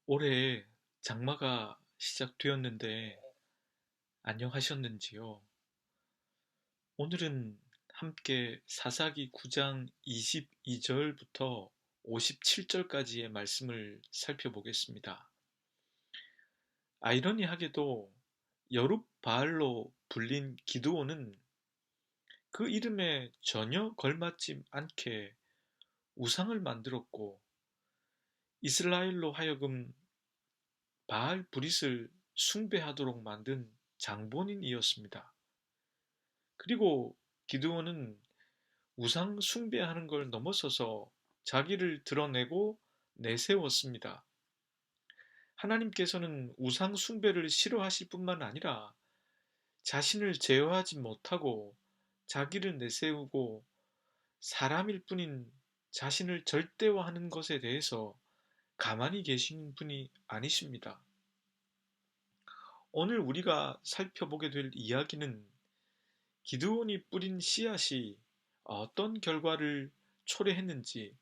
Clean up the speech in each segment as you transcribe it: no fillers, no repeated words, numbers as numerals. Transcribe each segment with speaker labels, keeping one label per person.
Speaker 1: 올해 장마가 시작되었는데 안녕하셨는지요? 오늘은 함께 사사기 9장 22절부터 57절까지의 말씀을 살펴보겠습니다. 아이러니하게도 여룹바알로 불린 기드온은 그 이름에 전혀 걸맞지 않게 우상을 만들었고 이스라엘로 하여금 바알 브릿을 숭배하도록 만든 장본인이었습니다. 그리고 기드온은 우상 숭배하는 걸 넘어서서 자기를 드러내고 내세웠습니다. 하나님께서는 우상 숭배를 싫어하실 뿐만 아니라 자신을 제어하지 못하고 자기를 내세우고 사람일 뿐인 자신을 절대화하는 것에 대해서 가만히 계신 분이 아니십니다. 오늘 우리가 살펴보게 될 이야기는 기드온이 뿌린 씨앗이 어떤 결과를 초래했는지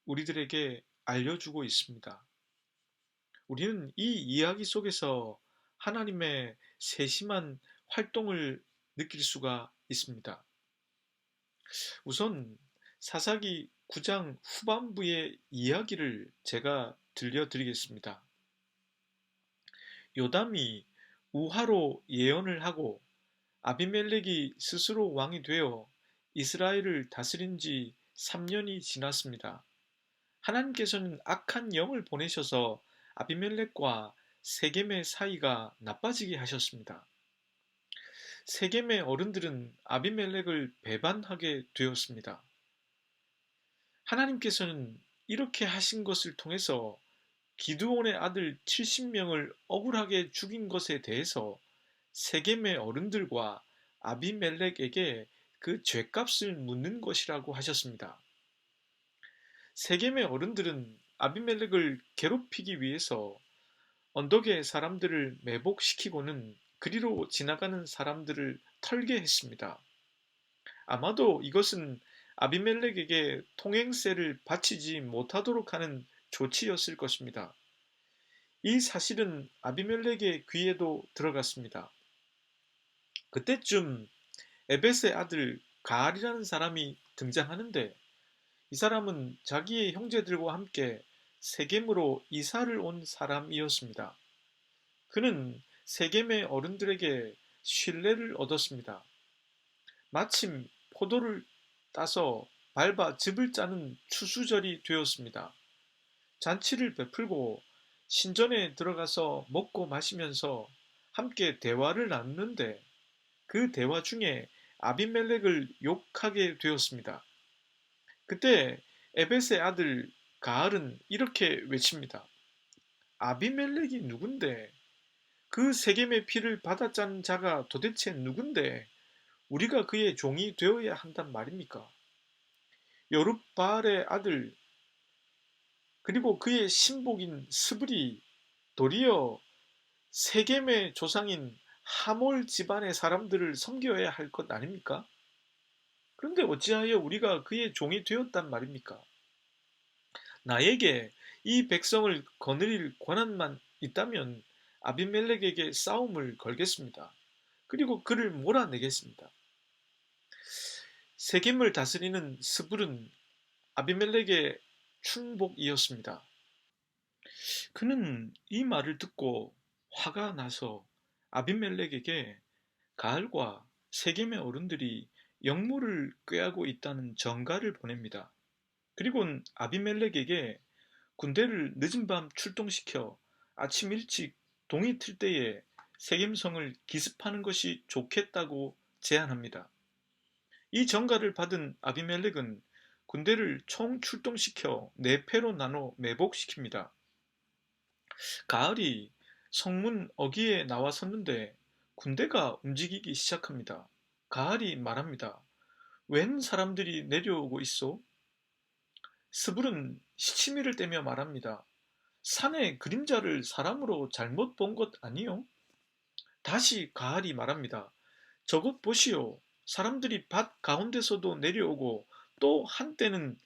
Speaker 1: 우리들에게 알려주고 있습니다. 우리는 이 이야기 속에서 하나님의 세심한 활동을 느낄 수가 있습니다. 우선 사사기 9장 후반부의 이야기를 제가 들려드리겠습니다. 요담이 우화로 예언을 하고 아비멜렉이 스스로 왕이 되어 이스라엘을 다스린 지 3년이 지났습니다. 하나님께서는 악한 영을 보내셔서 아비멜렉과 세겜의 사이가 나빠지게 하셨습니다. 세겜의 어른들은 아비멜렉을 배반하게 되었습니다. 하나님께서는 이렇게 하신 것을 통해서 기드온의 아들 70명을 억울하게 죽인 것에 대해서 세겜의 어른들과 아비멜렉에게 그 죄값을 묻는 것이라고 하셨습니다. 세겜의 어른들은 아비멜렉을 괴롭히기 위해서 언덕의 사람들을 매복시키고는 그리로 지나가는 사람들을 털게 했습니다. 아마도 이것은 아비멜렉에게 통행세를 바치지 못하도록 하는 조치였을 것입니다. 이 사실은 아비멜렉의 귀에도 들어갔습니다. 그때쯤 에벳의 아들 가알이라는 사람이 등장하는데 이 사람은 자기의 형제들과 함께 세겜으로 이사를 온 사람이었습니다. 그는 세겜의 어른들에게 신뢰를 얻었습니다. 마침 포도를 따서 밟아 즙을 짜는 추수절이 되었습니다. 잔치를 베풀고 신전에 들어가서 먹고 마시면서 함께 대화를 나누는데 그 대화 중에 아비멜렉을 욕하게 되었습니다. 그때 에벳의 아들 가알은 이렇게 외칩니다. 아비멜렉이 누군데? 그 세겜의 피를 받아짠 자가 도대체 누군데 우리가 그의 종이 되어야 한단 말입니까? 여룹바알의 아들 그리고 그의 신복인 스불이 도리어 세겜의 조상인 하몰 집안의 사람들을 섬겨야 할 것 아닙니까? 그런데 어찌하여 우리가 그의 종이 되었단 말입니까? 나에게 이 백성을 거느릴 권한만 있다면 아비멜렉에게 싸움을 걸겠습니다. 그리고 그를 몰아내겠습니다. 세겜을 다스리는 스불은 아비멜렉의 충복이었습니다. 그는 이 말을 듣고 화가 나서 아비멜렉에게 가알과 세겜의 어른들이 영모를 꾀하고 있다는 전가를 보냅니다. 그리고는 아비멜렉에게 군대를 늦은 밤 출동시켜 아침 일찍 동이 틀 때에 세겜성을 기습하는 것이 좋겠다고 제안합니다. 이 전가를 받은 아비멜렉은 군대를 총 출동시켜 네 패로 나눠 매복시킵니다. 가을이 성문 어귀에 나와섰는데 군대가 움직이기 시작합니다. 가을이 말합니다. 웬 사람들이 내려오고 있어? 스불은 시치미를 떼며 말합니다. 산의 그림자를 사람으로 잘못 본 것 아니요? 다시 가을이 말합니다. 저것 보시오. 사람들이 밭 가운데서도 내려오고 또 한때는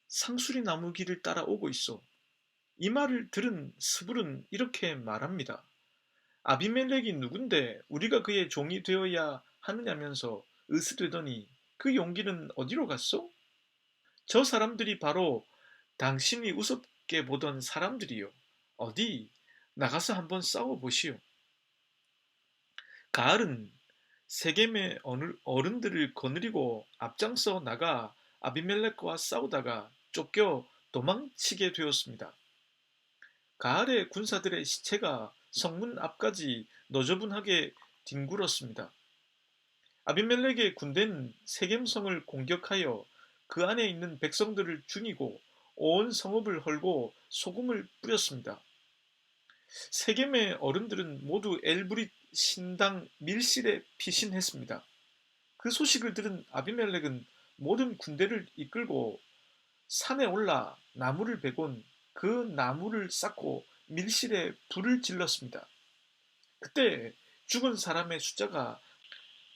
Speaker 1: 상수리 나무 길을 따라 오고 있어. 이 말을 들은 스불은 이렇게 말합니다. 아비멜렉이 누군데 우리가 그의 종이 되어야 하느냐면서 으스대더니 그 용기는 어디로 갔소? 저 사람들이 바로 당신이 우습게 보던 사람들이요. 어디 나가서 한번 싸워보시오. 가을은 세겜의 어른들을 거느리고 앞장서 나가 아비멜렉과 싸우다가 쫓겨 도망치게 되었습니다. 가을의 군사들의 시체가 성문 앞까지 너저분하게 뒹굴었습니다. 아비멜렉의 군대는 세겜성을 공격하여 그 안에 있는 백성들을 죽이고 온 성읍을 헐고 소금을 뿌렸습니다. 세겜의 어른들은 모두 엘브릿 신당 밀실에 피신했습니다. 그 소식을 들은 아비멜렉은 모든 군대를 이끌고 산에 올라 나무를 베곤 그 나무를 쌓고 밀실에 불을 질렀습니다. 그때 죽은 사람의 숫자가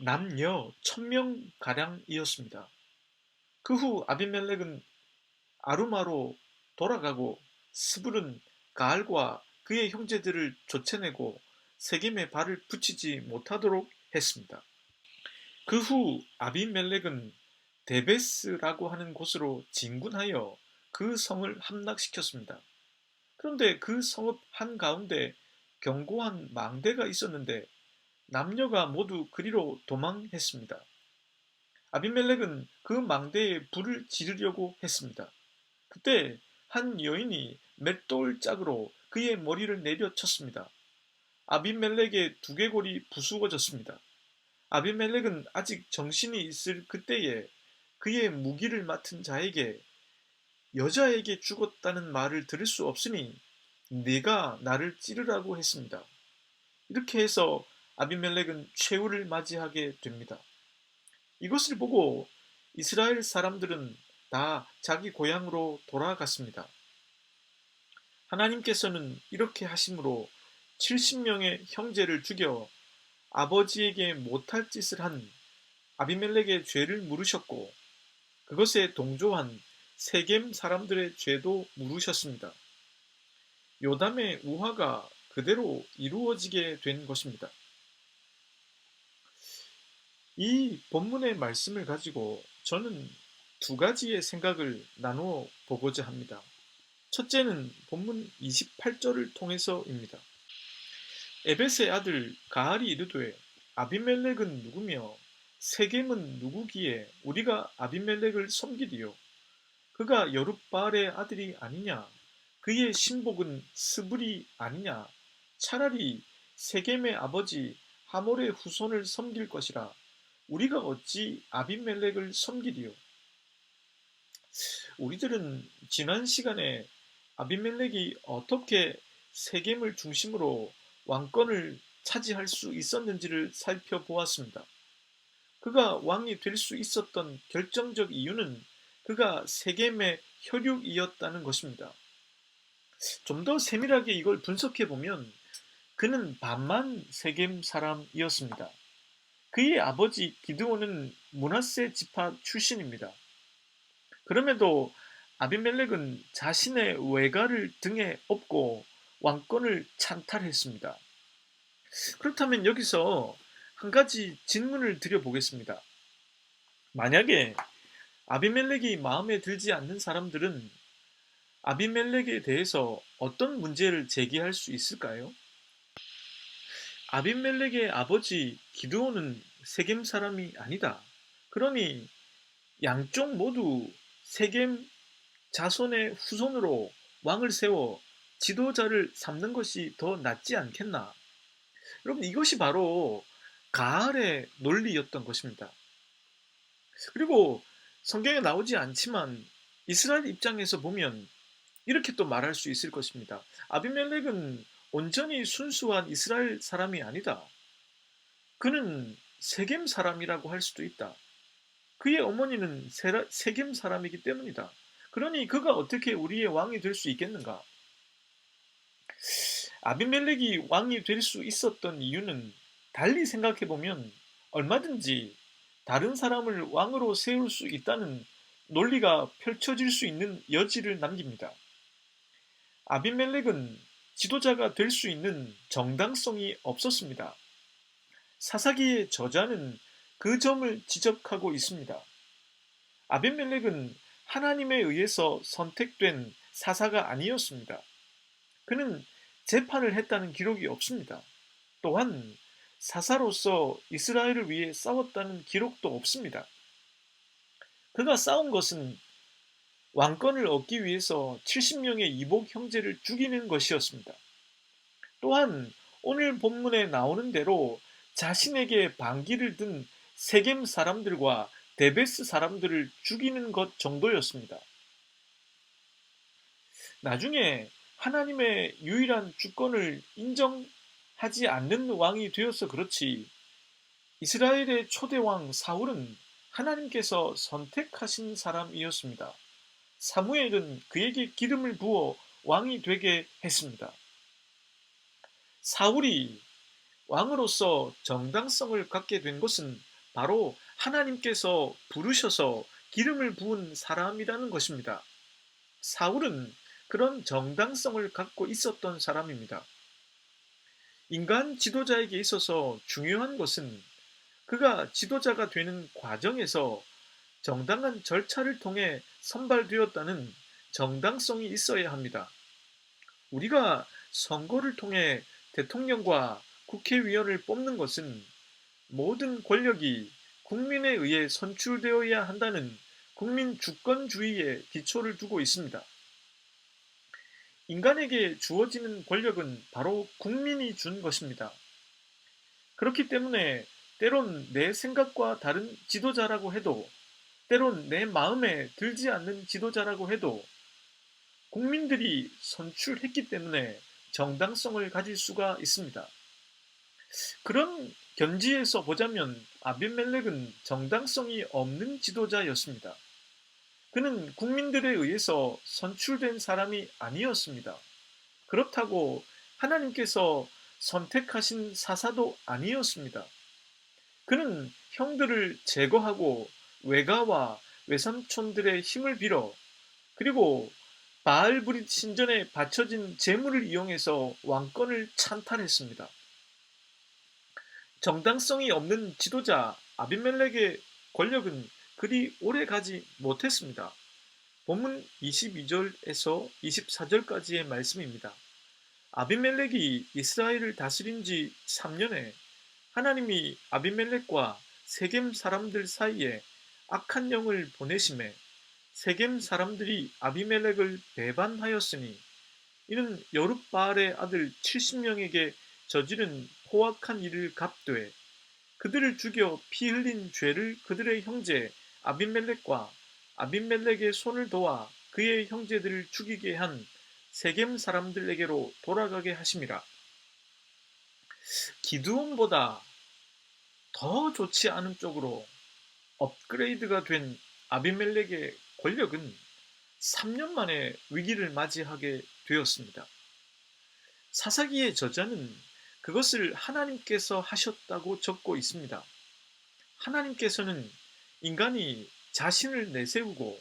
Speaker 1: 남녀 1000명가량이었습니다. 그 후 아비멜렉은 아루마로 돌아가고 스불은 가알과 그의 형제들을 쫓아내고 세겜에 발을 붙이지 못하도록 했습니다. 그 후 아비멜렉은 데베스라고 하는 곳으로 진군하여 그 성을 함락시켰습니다. 그런데 그 성읍 한가운데 견고한 망대가 있었는데 남녀가 모두 그리로 도망했습니다. 아비멜렉은 그 망대에 불을 지르려고 했습니다. 그때 한 여인이 맷돌 짝으로 그의 머리를 내려쳤습니다. 아비멜렉의 두개골이 부수어졌습니다. 아비멜렉은 아직 정신이 있을 그때에 그의 무기를 맡은 자에게 여자에게 죽었다는 말을 들을 수 없으니 네가 나를 찌르라고 했습니다. 이렇게 해서 아비멜렉은 최후를 맞이하게 됩니다. 이것을 보고 이스라엘 사람들은 다 자기 고향으로 돌아갔습니다. 하나님께서는 이렇게 하심으로 70명의 형제를 죽여 아버지에게 못할 짓을 한 아비멜렉의 죄를 물으셨고 그것에 동조한 세겜 사람들의 죄도 물으셨습니다. 요담의 우화가 그대로 이루어지게 된 것입니다. 이 본문의 말씀을 가지고 저는 두 가지의 생각을 나누어 보고자 합니다. 첫째는 본문 28절을 통해서입니다. 에벳의 아들 가알이 이르되 아비멜렉은 누구며 세겜은 누구기에 우리가 아비멜렉을 섬기리요. 그가 여룻바알의 아들이 아니냐. 그의 신복은 스불이 아니냐. 차라리 세겜의 아버지 하몰의 후손을 섬길 것이라. 우리가 어찌 아비멜렉을 섬기리요. 우리들은 지난 시간에 아비멜렉이 어떻게 세겜을 중심으로 왕권을 차지할 수 있었는지를 살펴보았습니다. 그가 왕이 될 수 있었던 결정적 이유는 그가 세겜의 혈육이었다는 것입니다. 좀 더 세밀하게 이걸 분석해 보면 그는 반만 세겜 사람이었습니다. 그의 아버지 기드온은 므낫세 지파 출신입니다. 그럼에도 아비멜렉은 자신의 외가를 등에 업고 왕권을 찬탈했습니다. 그렇다면 여기서 한 가지 질문을 드려보겠습니다. 만약에 아비멜렉이 마음에 들지 않는 사람들은 아비멜렉에 대해서 어떤 문제를 제기할 수 있을까요? 아비멜렉의 아버지 기드온은 세겜 사람이 아니다. 그러니 양쪽 모두 세겜 자손의 후손으로 왕을 세워 지도자를 삼는 것이 더 낫지 않겠나? 여러분, 이것이 바로 가알의 논리였던 것입니다. 그리고 성경에 나오지 않지만 이스라엘 입장에서 보면 이렇게 또 말할 수 있을 것입니다. 아비멜렉은 온전히 순수한 이스라엘 사람이 아니다. 그는 세겜 사람이라고 할 수도 있다. 그의 어머니는 세겜 사람이기 때문이다. 그러니 그가 어떻게 우리의 왕이 될 수 있겠는가? 아비멜렉이 왕이 될 수 있었던 이유는 달리 생각해보면 얼마든지 다른 사람을 왕으로 세울 수 있다는 논리가 펼쳐질 수 있는 여지를 남깁니다. 아비멜렉은 지도자가 될 수 있는 정당성이 없었습니다. 사사기의 저자는 그 점을 지적하고 있습니다. 아비멜렉은 하나님에 의해서 선택된 사사가 아니었습니다. 그는 재판을 했다는 기록이 없습니다. 또한 사사로서 이스라엘을 위해 싸웠다는 기록도 없습니다. 그가 싸운 것은 왕권을 얻기 위해서 70명의 이복 형제를 죽이는 것이었습니다. 또한 오늘 본문에 나오는 대로 자신에게 반기를 든 세겜 사람들과 데베스 사람들을 죽이는 것 정도였습니다. 나중에 하나님의 유일한 주권을 인정하지 않는 왕이 되어서 그렇지, 이스라엘의 초대왕 사울은 하나님께서 선택하신 사람이었습니다. 사무엘은 그에게 기름을 부어 왕이 되게 했습니다. 사울이 왕으로서 정당성을 갖게 된 것은 바로 하나님께서 부르셔서 기름을 부은 사람이라는 것입니다. 사울은 그런 정당성을 갖고 있었던 사람입니다. 인간 지도자에게 있어서 중요한 것은 그가 지도자가 되는 과정에서 정당한 절차를 통해 선발되었다는 정당성이 있어야 합니다. 우리가 선거를 통해 대통령과 국회의원을 뽑는 것은 모든 권력이 국민에 의해 선출되어야 한다는 국민 주권주의에 기초를 두고 있습니다. 인간에게 주어지는 권력은 바로 국민이 준 것입니다. 그렇기 때문에 때론 내 생각과 다른 지도자라고 해도, 때론 내 마음에 들지 않는 지도자라고 해도 국민들이 선출했기 때문에 정당성을 가질 수가 있습니다. 그런 견지에서 보자면 아비멜렉은 정당성이 없는 지도자였습니다. 그는 국민들에 의해서 선출된 사람이 아니었습니다. 그렇다고 하나님께서 선택하신 사사도 아니었습니다. 그는 형들을 제거하고 외가와 외삼촌들의 힘을 빌어, 그리고 바알브릿 신전에 바쳐진 재물을 이용해서 왕권을 찬탈했습니다. 정당성이 없는 지도자 아비멜렉의 권력은 그리 오래 가지 못했습니다. 본문 22절에서 24절까지의 말씀입니다. 아비멜렉이 이스라엘을 다스린 지 3년에 하나님이 아비멜렉과 세겜 사람들 사이에 악한 영을 보내심에 세겜 사람들이 아비멜렉을 배반하였으니 이는 여룻바알의 아들 70명에게 저지른 포악한 일을 갚되 그들을 죽여 피 흘린 죄를 그들의 형제 아비멜렉과 아비멜렉의 손을 도와 그의 형제들을 죽이게 한 세겜 사람들에게로 돌아가게 하심이라. 기드온보다 더 좋지 않은 쪽으로 업그레이드가 된 아비멜렉의 권력은 3년 만에 위기를 맞이하게 되었습니다. 사사기의 저자는 그것을 하나님께서 하셨다고 적고 있습니다. 하나님께서는 인간이 자신을 내세우고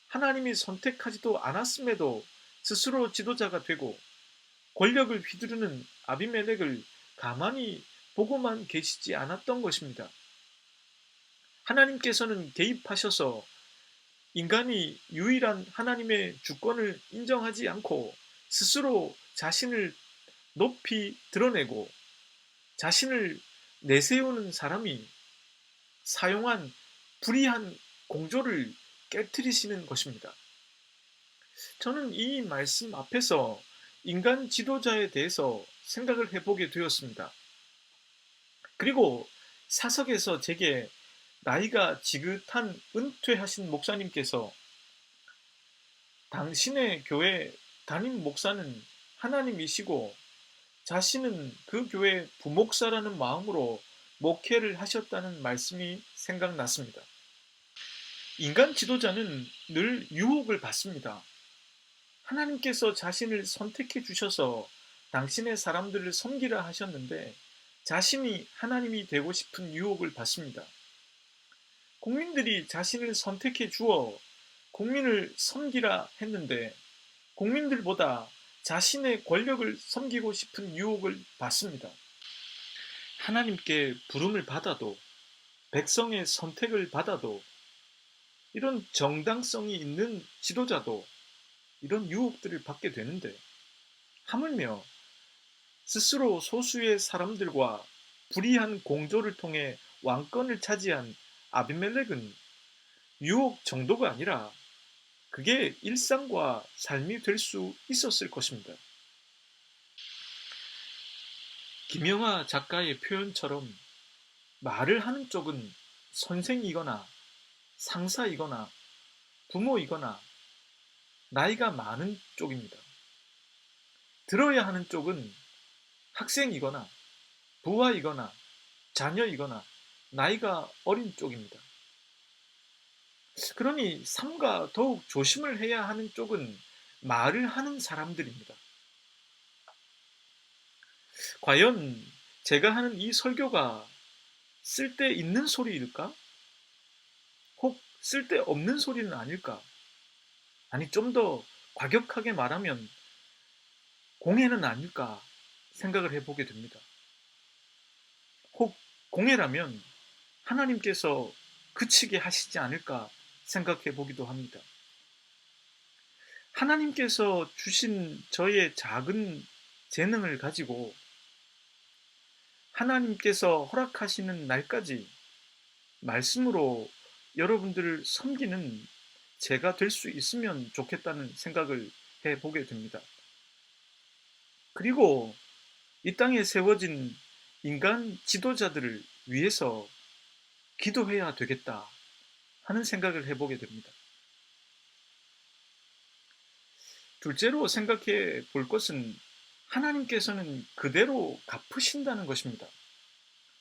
Speaker 1: 하나님이 선택하지도 않았음에도 스스로 지도자가 되고 권력을 휘두르는 아비멜렉을 가만히 보고만 계시지 않았던 것입니다. 하나님께서는 개입하셔서 인간이 유일한 하나님의 주권을 인정하지 않고 스스로 자신을 높이 드러내고 자신을 내세우는 사람이 사용한 불의한 공조를 깨트리시는 것입니다. 저는 이 말씀 앞에서 인간 지도자에 대해서 생각을 해보게 되었습니다. 그리고 사석에서 제게 나이가 지긋한 은퇴하신 목사님께서 당신의 교회 담임 목사는 하나님이시고 자신은 그 교회 부목사라는 마음으로 목회를 하셨다는 말씀이 생각났습니다. 인간 지도자는 늘 유혹을 받습니다. 하나님께서 자신을 선택해 주셔서 당신의 사람들을 섬기라 하셨는데 자신이 하나님이 되고 싶은 유혹을 받습니다. 국민들이 자신을 선택해 주어 국민을 섬기라 했는데 국민들보다 자신의 권력을 섬기고 싶은 유혹을 받습니다. 하나님께 부름을 받아도, 백성의 선택을 받아도, 이런 정당성이 있는 지도자도 이런 유혹들을 받게 되는데, 하물며 스스로 소수의 사람들과 불의한 공조를 통해 왕권을 차지한 아비멜렉은 유혹 정도가 아니라 그게 일상과 삶이 될 수 있었을 것입니다. 김영하 작가의 표현처럼 말을 하는 쪽은 선생이거나 상사이거나 부모이거나 나이가 많은 쪽입니다. 들어야 하는 쪽은 학생이거나 부하이거나 자녀이거나 나이가 어린 쪽입니다. 그러니 삼가 더욱 조심을 해야 하는 쪽은 말을 하는 사람들입니다. 과연 제가 하는 이 설교가 쓸데 있는 소리일까? 혹 쓸데 없는 소리는 아닐까? 아니, 좀 더 과격하게 말하면 공해는 아닐까 생각을 해보게 됩니다. 혹 공해라면 하나님께서 그치게 하시지 않을까 생각해 보기도 합니다. 하나님께서 주신 저의 작은 재능을 가지고 하나님께서 허락하시는 날까지 말씀으로 여러분들을 섬기는 제가 될 수 있으면 좋겠다는 생각을 해보게 됩니다. 그리고 이 땅에 세워진 인간 지도자들을 위해서 기도해야 되겠다 하는 생각을 해보게 됩니다. 둘째로 생각해 볼 것은 하나님께서는 그대로 갚으신다는 것입니다.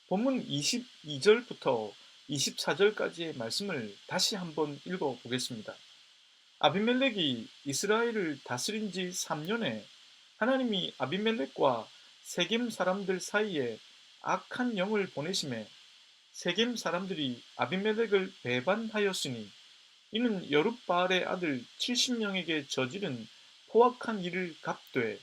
Speaker 1: 본문 22절부터 24절까지의 말씀을 다시 한번 읽어 보겠습니다. 아비멜렉이 이스라엘을 다스린 지 3년에 하나님이 아비멜렉과 세겜 사람들 사이에 악한 영을 보내심에 세겜 사람들이 아비멜렉을 배반하였으니 이는 여룻바알의 아들 70명에게 저지른 포악한 일을 갚되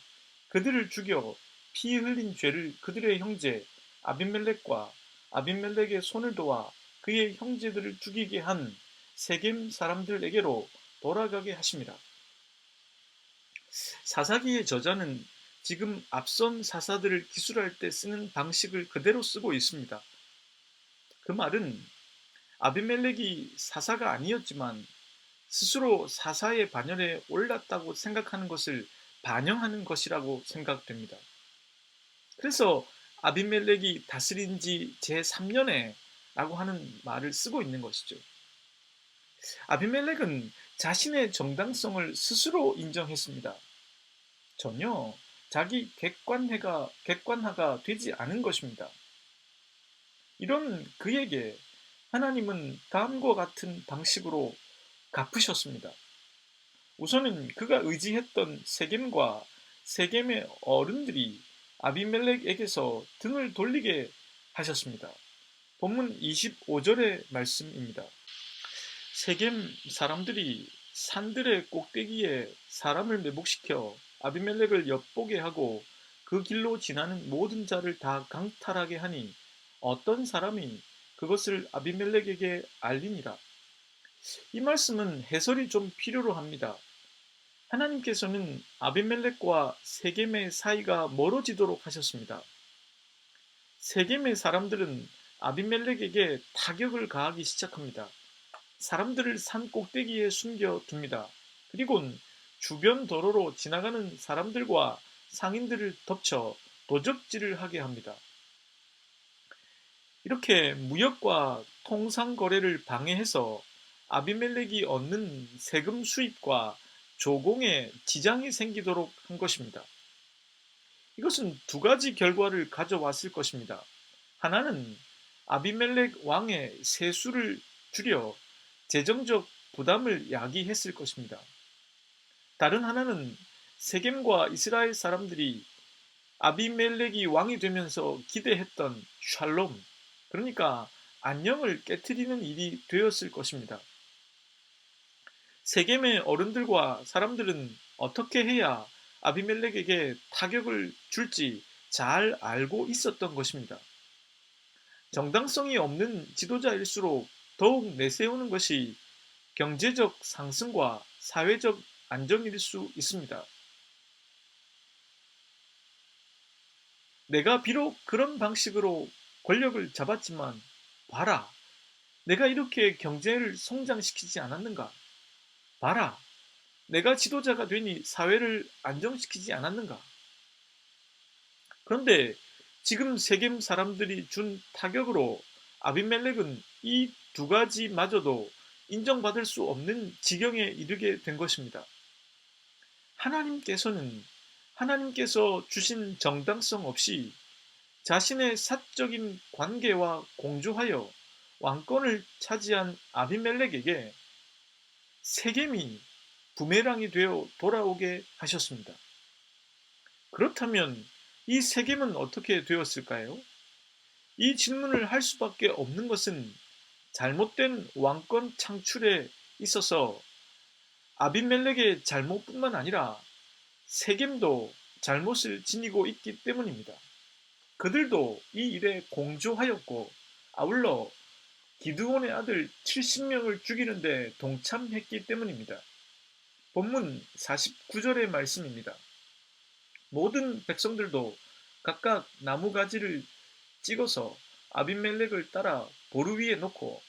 Speaker 1: 그들을 죽여 피 흘린 죄를 그들의 형제 아비멜렉과 아비멜렉의 손을 도와 그의 형제들을 죽이게 한 세겜 사람들에게로 돌아가게 하심이라. 사사기의 저자는 지금 앞선 사사들을 기술할 때 쓰는 방식을 그대로 쓰고 있습니다. 그 말은 아비멜렉이 사사가 아니었지만 스스로 사사의 반열에 올랐다고 생각하는 것을 반영하는 것이라고 생각됩니다. 그래서 아비멜렉이 다스린 지 제3년에 라고 하는 말을 쓰고 있는 것이죠. 아비멜렉은 자신의 정당성을 스스로 인정했습니다. 전혀 자기 객관화가 되지 않은 것입니다. 이런 그에게 하나님은 다음과 같은 방식으로 갚으셨습니다. 우선은 그가 의지했던 세겜과 세겜의 어른들이 아비멜렉에게서 등을 돌리게 하셨습니다. 본문 25절의 말씀입니다. 세겜 사람들이 산들의 꼭대기에 사람을 매복시켜 아비멜렉을 엿보게 하고 그 길로 지나는 모든 자를 다 강탈하게 하니 어떤 사람이 그것을 아비멜렉에게 알리니라. 이 말씀은 해설이 좀 필요로 합니다. 하나님께서는 아비멜렉과 세겜의 사이가 멀어지도록 하셨습니다. 세겜의 사람들은 아비멜렉에게 타격을 가하기 시작합니다. 사람들을 산 꼭대기에 숨겨둡니다. 그리고는 주변 도로로 지나가는 사람들과 상인들을 덮쳐 도적질을 하게 합니다. 이렇게 무역과 통상 거래를 방해해서 아비멜렉이 얻는 세금 수입과 조공에 지장이 생기도록 한 것입니다. 이것은 두 가지 결과를 가져왔을 것입니다. 하나는 아비멜렉 왕의 세수를 줄여 재정적 부담을 야기했을 것입니다. 다른 하나는 세겜과 이스라엘 사람들이 아비멜렉이 왕이 되면서 기대했던 샬롬, 그러니까 안녕을 깨트리는 일이 되었을 것입니다. 세겜의 어른들과 사람들은 어떻게 해야 아비멜렉에게 타격을 줄지 잘 알고 있었던 것입니다. 정당성이 없는 지도자일수록 더욱 내세우는 것이 경제적 상승과 사회적 안정일 수 있습니다. 내가 비록 그런 방식으로 권력을 잡았지만 봐라. 내가 이렇게 경제를 성장시키지 않았는가? 봐라. 내가 지도자가 되니 사회를 안정시키지 않았는가? 그런데 지금 세겜 사람들이 준 타격으로 아비멜렉은 이 두 가지마저도 인정받을 수 없는 지경에 이르게 된 것입니다. 하나님께서 주신 정당성 없이 자신의 사적인 관계와 공조하여 왕권을 차지한 아비멜렉에게 세겜이 부메랑이 되어 돌아오게 하셨습니다. 그렇다면 이 세겜은 어떻게 되었을까요? 이 질문을 할 수밖에 없는 것은 잘못된 왕권 창출에 있어서 아비멜렉의 잘못뿐만 아니라 세겜도 잘못을 지니고 있기 때문입니다. 그들도 이 일에 공조하였고 아울러 기드온의 아들 70명을 죽이는데 동참했기 때문입니다. 본문 49절의 말씀입니다. 모든 백성들도 각각 나무가지를 찍어서 아비멜렉을 따라 보루 위에 놓고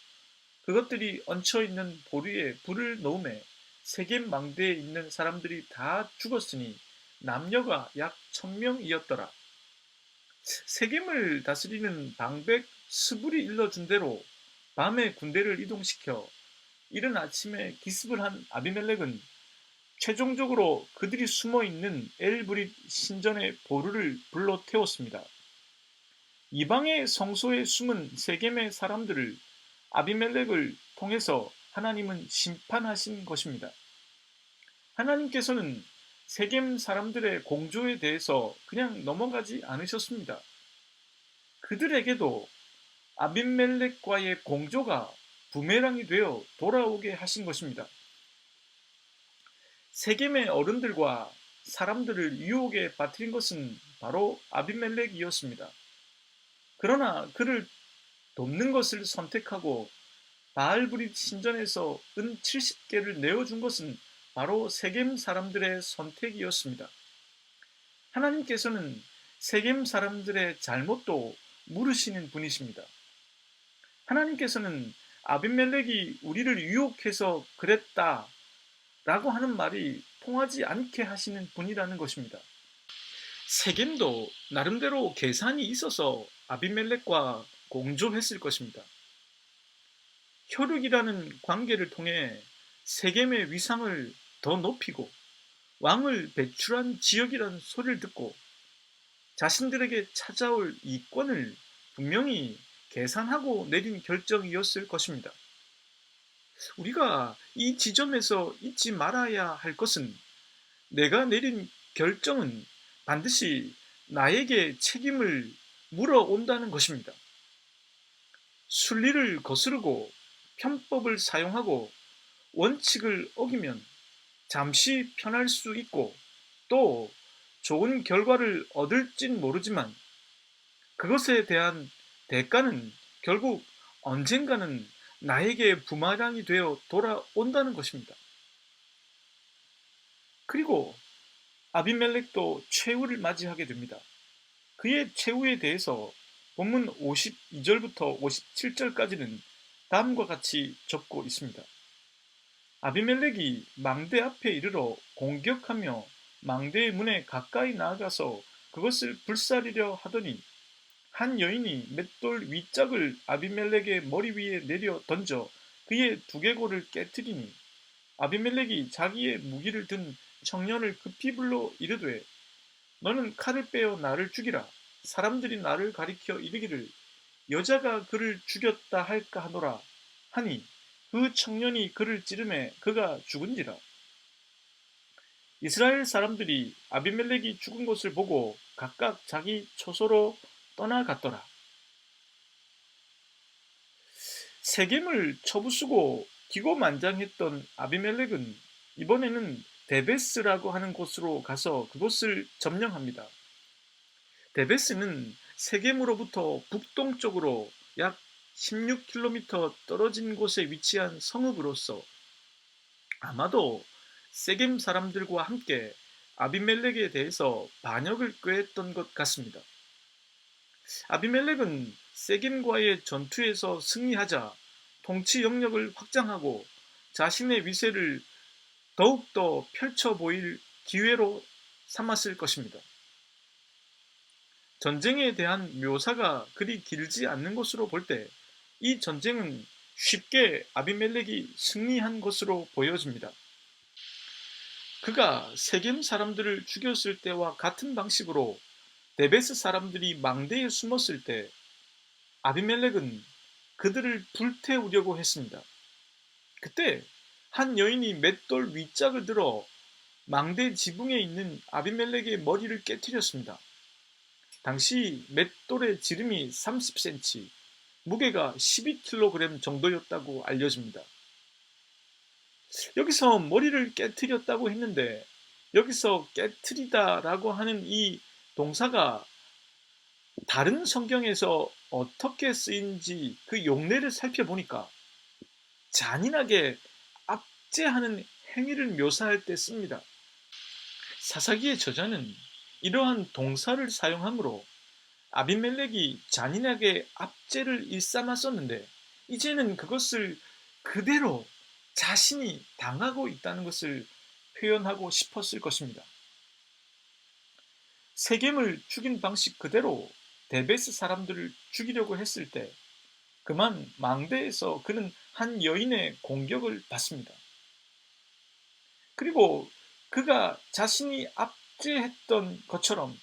Speaker 1: 그것들이 얹혀있는 보루에 불을 놓음에 세겜 망대에 있는 사람들이 다 죽었으니 남녀가 약 1000명이었더라. 세겜을 다스리는 방백 스불이 일러준 대로 밤에 군대를 이동시켜 이른 아침에 기습을 한 아비멜렉은 최종적으로 그들이 숨어있는 엘브릿 신전의 보루를 불러 태웠습니다. 이방의 성소에 숨은 세겜의 사람들을 아비멜렉을 통해서 하나님은 심판하신 것입니다. 하나님께서는 세겜 사람들의 공조에 대해서 그냥 넘어가지 않으셨습니다. 그들에게도 아비멜렉과의 공조가 부메랑이 되어 돌아오게 하신 것입니다. 세겜의 어른들과 사람들을 유혹에 빠뜨린 것은 바로 아비멜렉이었습니다. 그러나 그를 돕는 것을 선택하고 바알브릿 신전에서 은 70개를 내어준 것은 바로 세겜 사람들의 선택이었습니다. 하나님께서는 세겜 사람들의 잘못도 물으시는 분이십니다. 하나님께서는 아비멜렉이 우리를 유혹해서 그랬다 라고 하는 말이 통하지 않게 하시는 분이라는 것입니다. 세겜도 나름대로 계산이 있어서 아비멜렉과 공조했을 것입니다. 혈육이라는 관계를 통해 세겜의 위상을 더 높이고 왕을 배출한 지역이라는 소리를 듣고 자신들에게 찾아올 이권을 분명히 계산하고 내린 결정이었을 것입니다. 우리가 이 지점에서 잊지 말아야 할 것은 내가 내린 결정은 반드시 나에게 책임을 물어온다는 것입니다. 순리를 거스르고 편법을 사용하고 원칙을 어기면 잠시 편할 수 있고 또 좋은 결과를 얻을진 모르지만 그것에 대한 대가는 결국 언젠가는 나에게 부마랑이 되어 돌아온다는 것입니다. 그리고 아비멜렉도 최후를 맞이하게 됩니다. 그의 최후에 대해서 본문 52절부터 57절까지는 다음과 같이 적고 있습니다. 아비멜렉이 망대 앞에 이르러 공격하며 망대의 문에 가까이 나아가서 그것을 불사르려 하더니 한 여인이 맷돌 윗짝을 아비멜렉의 머리 위에 내려 던져 그의 두개골을 깨뜨리니 아비멜렉이 자기의 무기를 든 청년을 급히 불러 이르되 너는 칼을 빼어 나를 죽이라. 사람들이 나를 가리켜 이르기를 여자가 그를 죽였다 할까 하노라 하니 그 청년이 그를 찌르매 그가 죽은지라. 이스라엘 사람들이 아비멜렉이 죽은 것을 보고 각각 자기 초소로 떠나갔더라. 세겜을 쳐부수고 기고만장했던 아비멜렉은 이번에는 데베스라고 하는 곳으로 가서 그곳을 점령합니다. 데베스는 세겜으로부터 북동쪽으로 약 16km 떨어진 곳에 위치한 성읍으로서 아마도 세겜 사람들과 함께 아비멜렉에 대해서 반역을 꾀했던 것 같습니다. 아비멜렉은 세겜과의 전투에서 승리하자 통치 영역을 확장하고 자신의 위세를 더욱더 펼쳐 보일 기회로 삼았을 것입니다. 전쟁에 대한 묘사가 그리 길지 않는 것으로 볼 때 이 전쟁은 쉽게 아비멜렉이 승리한 것으로 보여집니다. 그가 세겜 사람들을 죽였을 때와 같은 방식으로 데베스 사람들이 망대에 숨었을 때 아비멜렉은 그들을 불태우려고 했습니다. 그때 한 여인이 맷돌 윗짝을 들어 망대 지붕에 있는 아비멜렉의 머리를 깨뜨렸습니다. 당시 맷돌의 지름이 30cm, 무게가 12kg 정도였다고 알려집니다. 여기서 머리를 깨뜨렸다고 했는데 여기서 깨뜨리다라고 하는 이 동사가 다른 성경에서 어떻게 쓰인지 그 용례를 살펴보니까 잔인하게 압제하는 행위를 묘사할 때 씁니다. 사사기의 저자는 이러한 동사를 사용하므로 아비멜렉이 잔인하게 압제를 일삼았었는데 이제는 그것을 그대로 자신이 당하고 있다는 것을 표현하고 싶었을 것입니다. 세겜을 죽인 방식 그대로 데베스 사람들을 죽이려고 했을 때 그만 망대에서 그는 한 여인의 공격을 받습니다. 그리고 그가 자신이 압제했던 것처럼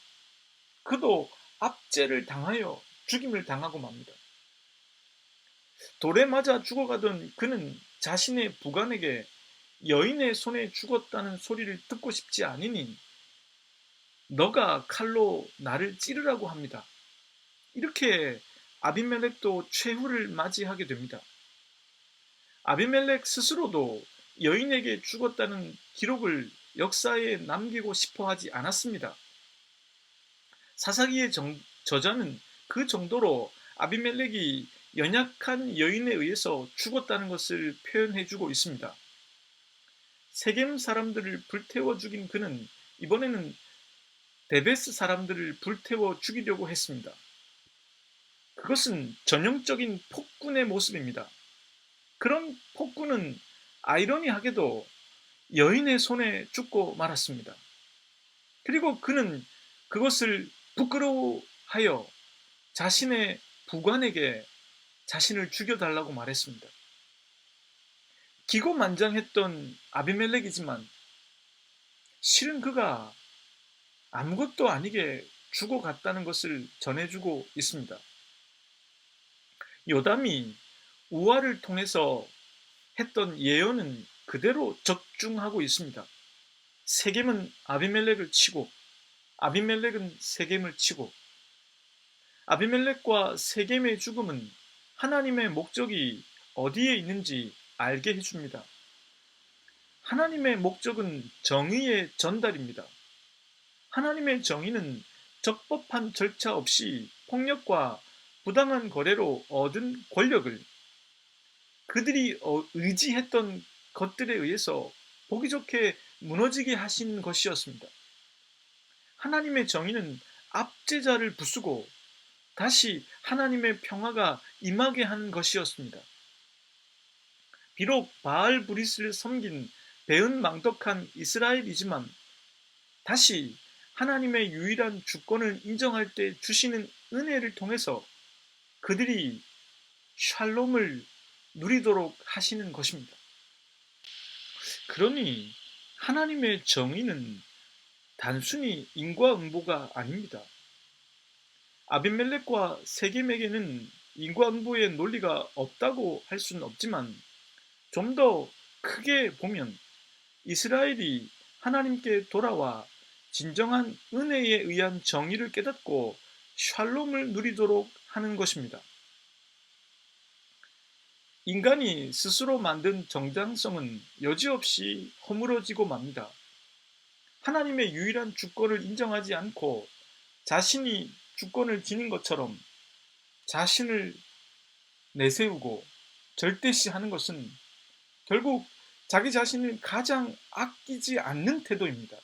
Speaker 1: 그도 압제를 당하여 죽임을 당하고 맙니다. 돌에 맞아 죽어가던 그는 자신의 부관에게 여인의 손에 죽었다는 소리를 듣고 싶지 않으니 너가 칼로 나를 찌르라고 합니다. 이렇게 아비멜렉도 최후를 맞이하게 됩니다. 아비멜렉 스스로도 여인에게 죽었다는 기록을 역사에 남기고 싶어 하지 않았습니다. 사사기의 저자는 그 정도로 아비멜렉이 연약한 여인에 의해서 죽었다는 것을 표현해주고 있습니다. 세겜 사람들을 불태워 죽인 그는 이번에는 데베스 사람들을 불태워 죽이려고 했습니다. 그것은 전형적인 폭군의 모습입니다. 그런 폭군은 아이러니하게도 여인의 손에 죽고 말았습니다. 그리고 그는 그것을 부끄러워하여 자신의 부관에게 자신을 죽여달라고 말했습니다. 기고만장했던 아비멜렉이지만 실은 그가 아무것도 아니게 죽어갔다는 것을 전해주고 있습니다. 요담이 우화를 통해서 했던 예언은 그대로 적중하고 있습니다. 세겜은 아비멜렉을 치고 아비멜렉은 세겜을 치고 아비멜렉과 세겜의 죽음은 하나님의 목적이 어디에 있는지 알게 해줍니다. 하나님의 목적은 정의의 전달입니다. 하나님의 정의는 적법한 절차 없이 폭력과 부당한 거래로 얻은 권력을 그들이 의지했던 것들에 의해서 보기 좋게 무너지게 하신 것이었습니다. 하나님의 정의는 압제자를 부수고 다시 하나님의 평화가 임하게 한 것이었습니다. 비록 바알 브리스를 섬긴 배은망덕한 이스라엘이지만 다시 하나님의 유일한 주권을 인정할 때 주시는 은혜를 통해서 그들이 샬롬을 누리도록 하시는 것입니다. 그러니 하나님의 정의는 단순히 인과응보가 아닙니다. 아비멜렉과 세겜에게는 인과응보의 논리가 없다고 할 수는 없지만 좀 더 크게 보면 이스라엘이 하나님께 돌아와 진정한 은혜에 의한 정의를 깨닫고 샬롬을 누리도록 하는 것입니다. 인간이 스스로 만든 정당성은 여지없이 허물어지고 맙니다. 하나님의 유일한 주권을 인정하지 않고 자신이 주권을 지닌 것처럼 자신을 내세우고 절대시하는 것은 결국 자기 자신을 가장 아끼지 않는 태도입니다.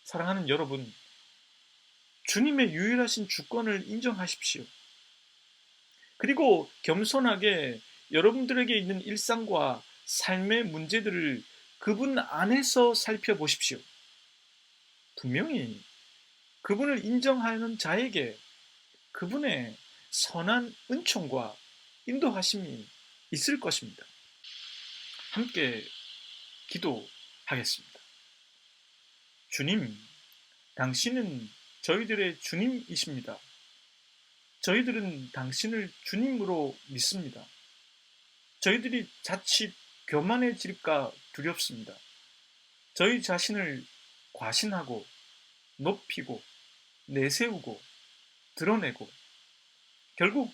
Speaker 1: 사랑하는 여러분, 주님의 유일하신 주권을 인정하십시오. 그리고 겸손하게 여러분들에게 있는 일상과 삶의 문제들을 그분 안에서 살펴보십시오. 분명히 그분을 인정하는 자에게 그분의 선한 은총과 인도하심이 있을 것입니다. 함께 기도하겠습니다. 주님, 당신은 저희들의 주님이십니다. 저희들은 당신을 주님으로 믿습니다. 저희들이 자칫 교만해질까 두렵습니다. 저희 자신을 과신하고 높이고 내세우고 드러내고 결국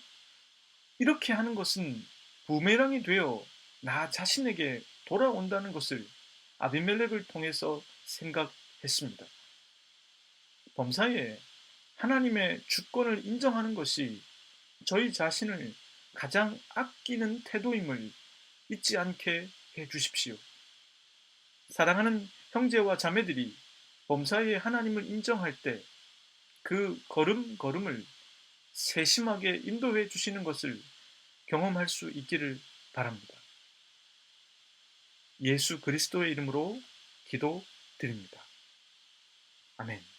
Speaker 1: 이렇게 하는 것은 부메랑이 되어 나 자신에게 돌아온다는 것을 아비멜렉을 통해서 생각했습니다. 범사에 하나님의 주권을 인정하는 것이 저희 자신을 가장 아끼는 태도임을 잊지 않게 해 주십시오. 사랑하는 형제와 자매들이 범사에 하나님을 인정할 때 그 걸음걸음을 세심하게 인도해 주시는 것을 경험할 수 있기를 바랍니다. 예수 그리스도의 이름으로 기도드립니다. 아멘.